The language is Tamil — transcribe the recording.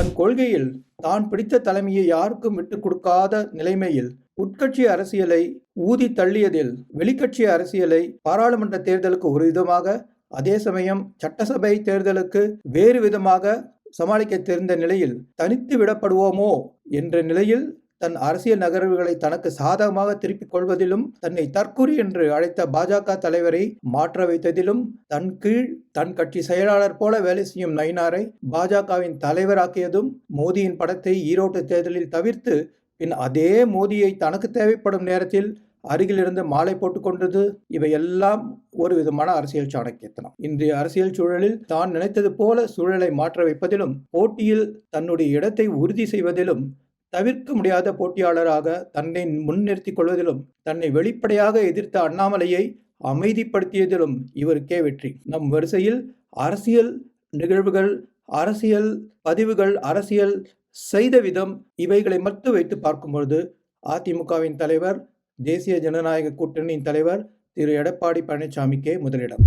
தன் கொள்கையில் தான் பிடித்த தலைமையை யாருக்கும் விட்டுக் கொடுக்காத நிலைமையில் உட்கட்சி அரசியலை ஊதி தள்ளியதில் வெளிக்கட்சி அரசியலை பாராளுமன்ற தேர்தலுக்கு ஒரு விதமாக, அதே சமயம் சட்டசபை தேர்தலுக்கு வேறு விதமாக சமாளிக்க தெரிந்த நிலையில் தனித்து விடப்படுவோமோ என்ற நிலையில் தன் அரசியல் நகர்வுகளை தனக்கு சாதகமாக திருப்பிக் கொள்வதிலும், தன்னை தற்குறி என்று அழைத்த பாஜக தலைவரை மாற்ற வைத்ததிலும், தன் கீழ் தன் கட்சி செயலாளர் போல வேலை செய்யும் நயினாரை பாஜகவின் தலைவராக்கியதும், மோடியின் படத்தை ஈரோட்டு தேர்தலில் தவிர்த்து பின் அதே மோடியை தனக்கு தேவைப்படும் நேரத்தில் அருகிலிருந்து மாலை போட்டுக் கொண்டது, இவையெல்லாம் ஒரு விதமான அரசியல் சாணக்கியத்தனம். இன்றைய அரசியல் சூழலில் தான் நினைத்தது போல சூழலை மாற்ற வைப்பதிலும், போட்டியில் தன்னுடைய இடத்தை உறுதி செய்வதிலும், தவிர்க்க முடியாத போட்டியாளராக தன்னை முன்னிறுத்திக் கொள்வதிலும், தன்னை வெளிப்படையாக எதிர்த்த அண்ணாமலையை அமைதிப்படுத்தியதிலும் இவருக்கே வெற்றி. நம் வரிசையில் அரசியல் நிகழ்வுகள், அரசியல் பதிவுகள், அரசியல் செய்த விதம், இவைகளை மட்டும் வைத்து பார்க்கும்பொழுது அதிமுகவின் தலைவர், தேசிய ஜனநாயக கூட்டணியின் தலைவர் திரு எடப்பாடி பழனிசாமிக்கே முதலிடம்.